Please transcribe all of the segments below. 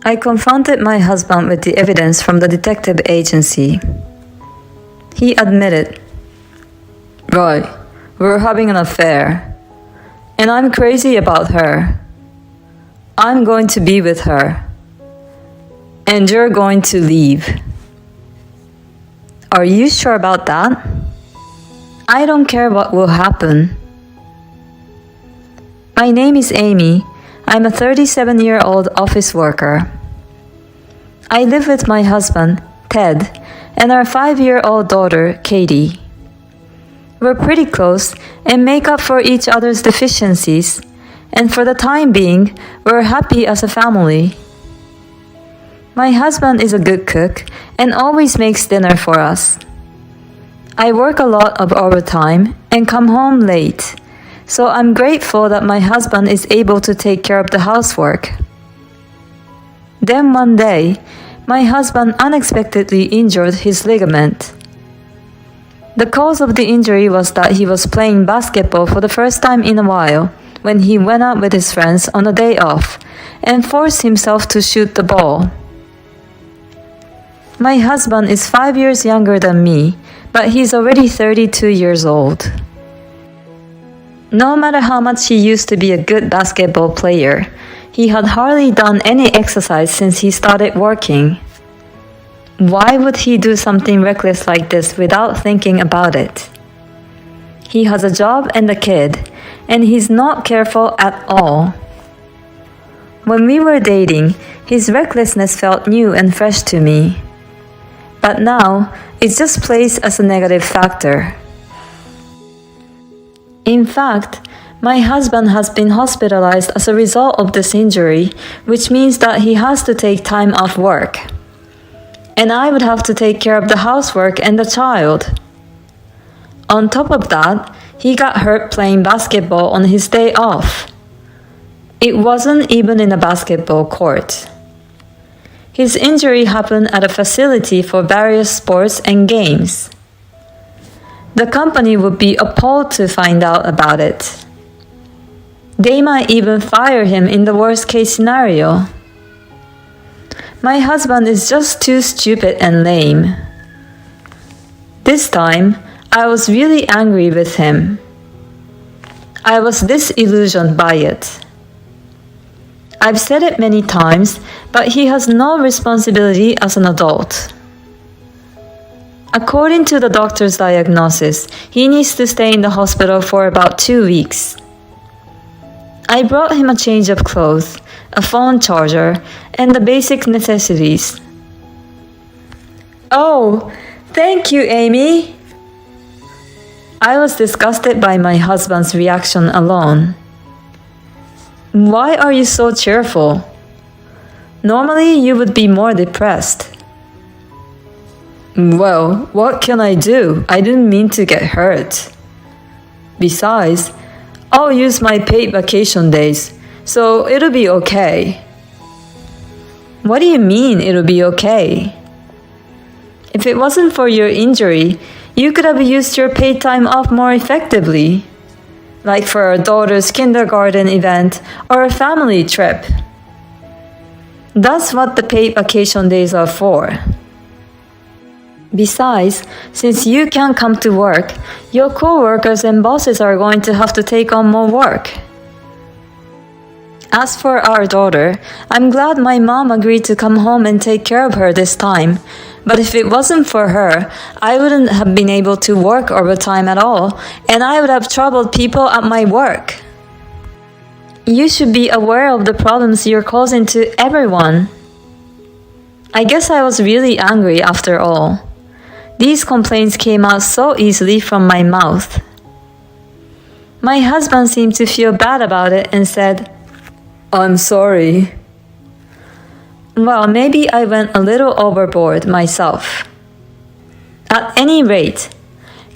I confronted my husband with the evidence from the detective agency. He admitted, "Right, we're having an affair. And I'm crazy about her. I'm going to be with her. And you're going to leave." "Are you sure about that?" "I don't care what will happen." "My name is Amy. I'm a 37-year-old office worker. I live with my husband, Ted, and our 5-year-old daughter, Katie. We're pretty close and make up for each other's deficiencies, and for the time being, we're happy as a family. My husband is a good cook and always makes dinner for us. I work a lot of overtime and come home late, so I'm grateful that my husband is able to take care of the housework. Then one day, my husband unexpectedly injured his ligament. The cause of the injury was that he was playing basketball for the first time in a while when he went out with his friends on a day off and forced himself to shoot the ball. My husband is 5 years younger than me, but he's already 32 years old. No matter how much he used to be a good basketball player, he had hardly done any exercise since he started working. Why would he do something reckless like this without thinking about it? He has a job and a kid, and he's not careful at all. When we were dating, his recklessness felt new and fresh to me. But now, it just plays as a negative factor. In fact, my husband has been hospitalized as a result of this injury, which means that he has to take time off work. And I would have to take care of the housework and the child. On top of that, he got hurt playing basketball on his day off. It wasn't even in a basketball court. His injury happened at a facility for various sports and games. The company would be appalled to find out about it. They might even fire him in the worst case scenario. My husband is just too stupid and lame. This time, I was really angry with him. I was disillusioned by it. I've said it many times, but he has no responsibility as an adult. According to the doctor's diagnosis, he needs to stay in the hospital for about 2 weeks. I brought him a change of clothes, a phone charger, and the basic necessities. "Oh, thank you, Amy." I was disgusted by my husband's reaction alone. "Why are you so cheerful? Normally you would be more depressed." "Well, what can I do? I didn't mean to get hurt. Besides, I'll use my paid vacation days, so it'll be okay." "What do you mean it'll be okay?" "If it wasn't for your injury, you could have used your paid time off more effectively, like for our daughter's kindergarten event or a family trip. That's what the paid vacation days are for. Besides, since you can't come to work, your coworkers and bosses are going to have to take on more work. As for our daughter, I'm glad my mom agreed to come home and take care of her this time. But if it wasn't for her, I wouldn't have been able to work overtime at all, and I would have troubled people at my work. You should be aware of the problems you're causing to everyone." I guess I was really angry after all. These complaints came out so easily from my mouth. My husband seemed to feel bad about it and said, "I'm sorry." Well, maybe I went a little overboard myself. At any rate,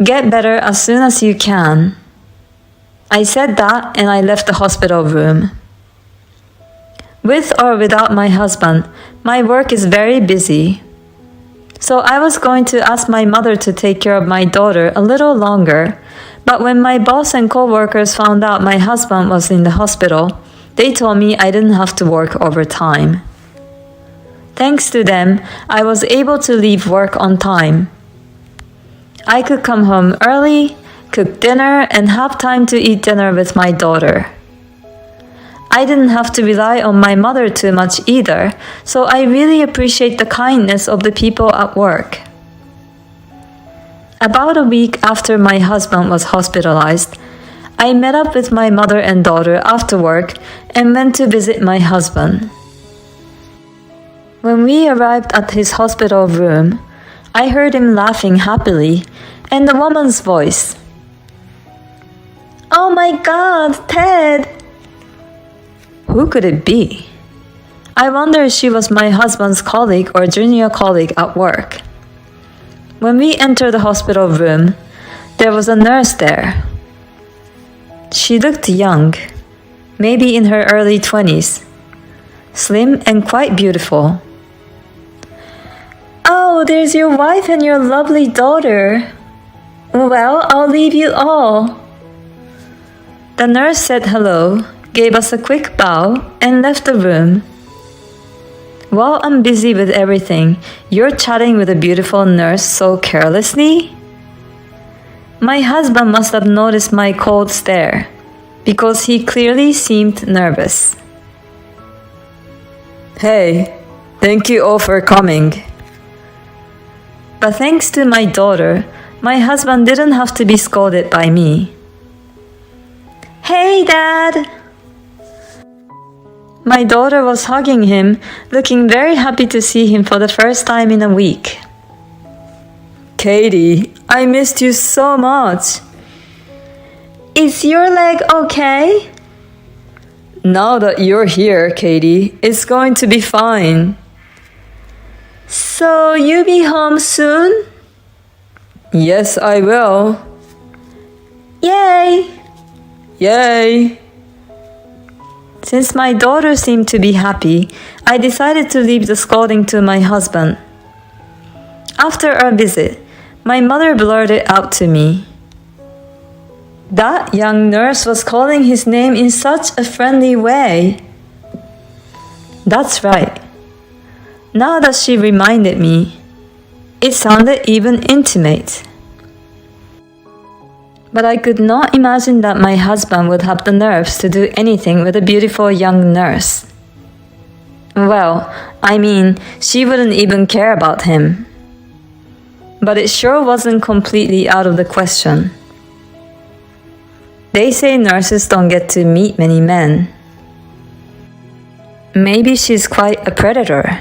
get better as soon as you can. I said that and I left the hospital room. With or without my husband, my work is very busy. So I was going to ask my mother to take care of my daughter a little longer, but when my boss and coworkers found out my husband was in the hospital, they told me I didn't have to work overtime. Thanks to them, I was able to leave work on time. I could come home early, cook dinner, and have time to eat dinner with my daughter. I didn't have to rely on my mother too much either, so I really appreciate the kindness of the people at work. About a week after my husband was hospitalized, I met up with my mother and daughter after work and went to visit my husband. When we arrived at his hospital room, I heard him laughing happily and a woman's voice. "Oh my God, Ted!" Who could it be? I wonder if she was my husband's colleague or junior colleague at work. When we entered the hospital room, there was a nurse there. She looked young, maybe in her early 20s, slim and quite beautiful. "Oh, there's your wife and your lovely daughter. Well, I'll leave you all." The nurse said hello, gave us a quick bow, and left the room. While I'm busy with everything, you're chatting with a beautiful nurse so carelessly? My husband must have noticed my cold stare, because he clearly seemed nervous. "Hey, thank you all for coming." But thanks to my daughter, my husband didn't have to be scolded by me. "Hey, Dad!" My daughter was hugging him, looking very happy to see him for the first time in a week. "Katie, I missed you so much." "Is your leg okay?" "Now that you're here, Katie, it's going to be fine." "So you be home soon?" "Yes, I will." "Yay!" "Yay!" Since my daughter seemed to be happy, I decided to leave the scolding to my husband. After our visit, my mother blurted out to me, "That young nurse was calling his name in such a friendly way." That's right. Now that she reminded me, it sounded even intimate. But I could not imagine that my husband would have the nerves to do anything with a beautiful young nurse. Well, I mean, she wouldn't even care about him. But it sure wasn't completely out of the question. They say nurses don't get to meet many men. Maybe she's quite a predator.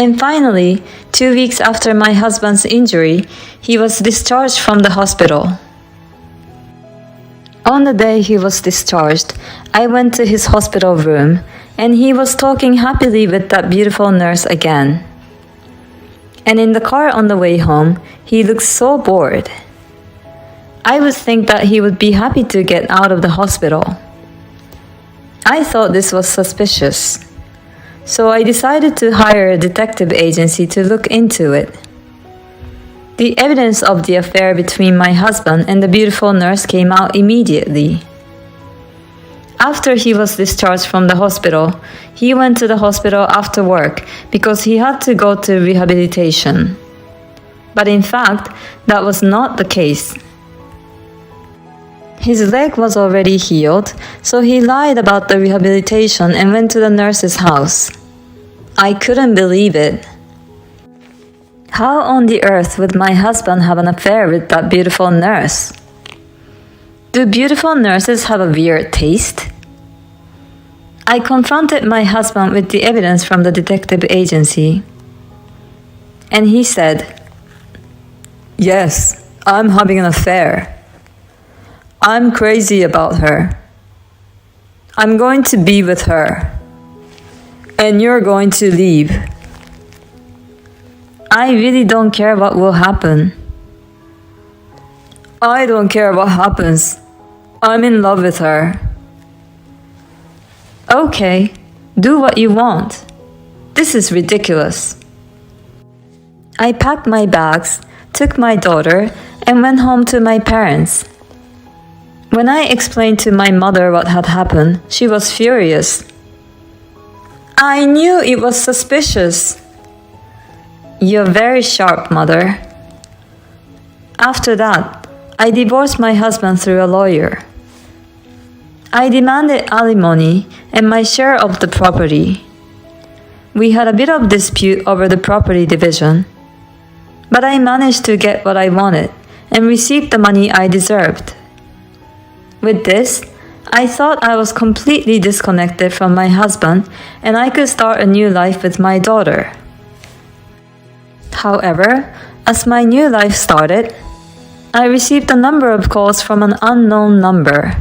And finally, 2 weeks after my husband's injury, he was discharged from the hospital. On the day he was discharged, I went to his hospital room, and he was talking happily with that beautiful nurse again. And in the car on the way home, he looked so bored. I would think that he would be happy to get out of the hospital. I thought this was suspicious. So I decided to hire a detective agency to look into it. The evidence of the affair between my husband and the beautiful nurse came out immediately. After he was discharged from the hospital, he went to the hospital after work because he had to go to rehabilitation. But in fact, that was not the case. His leg was already healed, so he lied about the rehabilitation and went to the nurse's house. I couldn't believe it. How on the earth would my husband have an affair with that beautiful nurse? Do beautiful nurses have a weird taste? I confronted my husband with the evidence from the detective agency. And he said, "Yes, I'm having an affair. I'm crazy about her. I'm going to be with her. And you're going to leave. I really don't care what will happen." "I don't care what happens. I'm in love with her." "Okay, do what you want. This is ridiculous." I packed my bags, took my daughter, and went home to my parents. When I explained to my mother what had happened, she was furious. I knew it was suspicious. You're very sharp, Mother. After that, I divorced my husband through a lawyer. I demanded alimony and my share of the property. We had a bit of dispute over the property division, but I managed to get what I wanted and received the money I deserved. With this, I thought I was completely disconnected from my husband and I could start a new life with my daughter. However, as my new life started, I received a number of calls from an unknown number.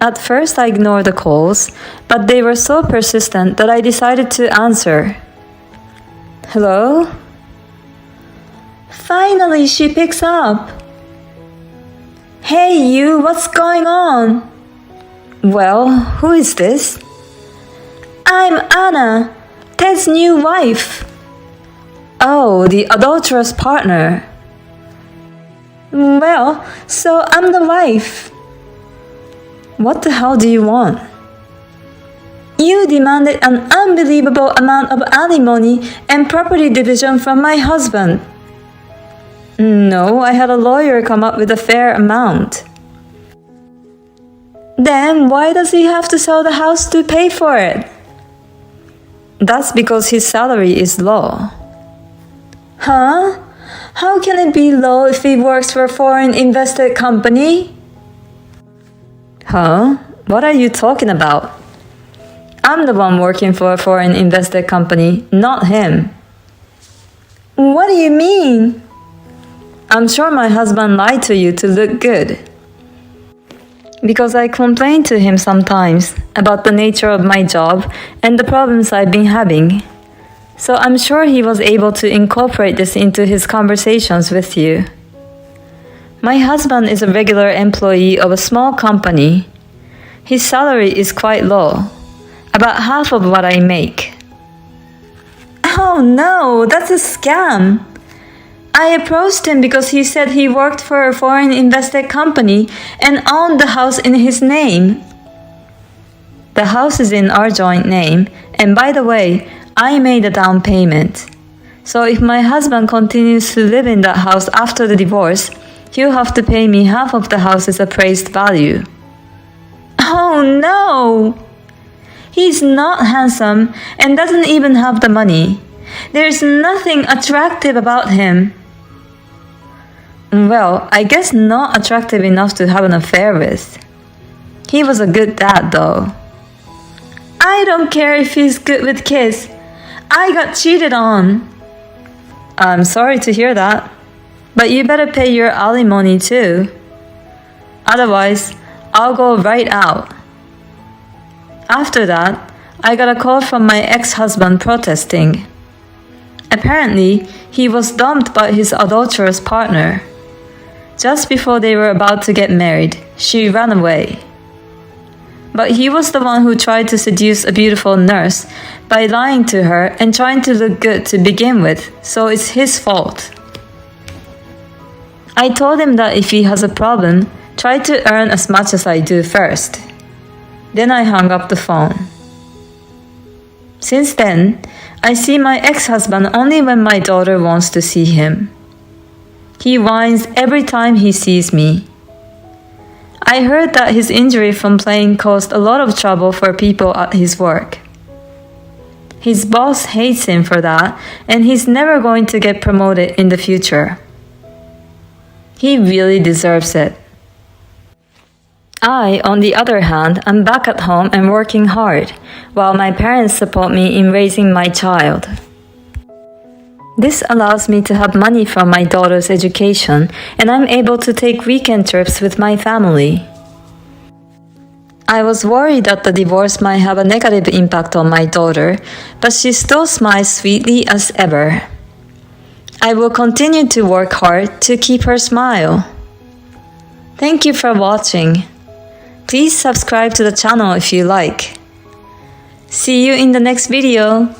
At first, I ignored the calls, but they were so persistent that I decided to answer. Hello? Finally, she picks up. Hey you, what's going on? Well, who is this? I'm Anna, Ted's new wife. Oh, the adulterous partner. Well, so I'm the wife. What the hell do you want? You demanded an unbelievable amount of alimony and property division from my husband. No, I had a lawyer come up with a fair amount. Then why does he have to sell the house to pay for it? That's because his salary is low. Huh? How can it be low if he works for a foreign invested company? Huh? What are you talking about? I'm the one working for a foreign invested company, not him. What do you mean? I'm sure my husband lied to you to look good. Because I complain to him sometimes about the nature of my job and the problems I've been having. So I'm sure he was able to incorporate this into his conversations with you. My husband is a regular employee of a small company. His salary is quite low, about half of what I make. Oh no, that's a scam. I approached him because he said he worked for a foreign invested company and owned the house in his name. The house is in our joint name, and by the way, I made a down payment. So if my husband continues to live in that house after the divorce, he'll have to pay me half of the house's appraised value. Oh no! He's not handsome and doesn't even have the money. There's nothing attractive about him. Well, I guess not attractive enough to have an affair with. He was a good dad though. I don't care if he's good with kids. I got cheated on. I'm sorry to hear that. But you better pay your alimony too. Otherwise, I'll go right out. After that, I got a call from my ex-husband protesting. Apparently, he was dumped by his adulterous partner. Just before they were about to get married, she ran away. But he was the one who tried to seduce a beautiful nurse by lying to her and trying to look good to begin with, so it's his fault. I told him that if he has a problem, try to earn as much as I do first. Then I hung up the phone. Since then, I see my ex-husband only when my daughter wants to see him. He whines every time he sees me. I heard that his injury from playing caused a lot of trouble for people at his work. His boss hates him for that, and he's never going to get promoted in the future. He really deserves it. I, on the other hand, am back at home and working hard, while my parents support me in raising my child. This allows me to have money from my daughter's education, and I'm able to take weekend trips with my family. I was worried that the divorce might have a negative impact on my daughter, but she still smiles sweetly as ever. I will continue to work hard to keep her smile. Thank you for watching. Please subscribe to the channel if you like. See you in the next video.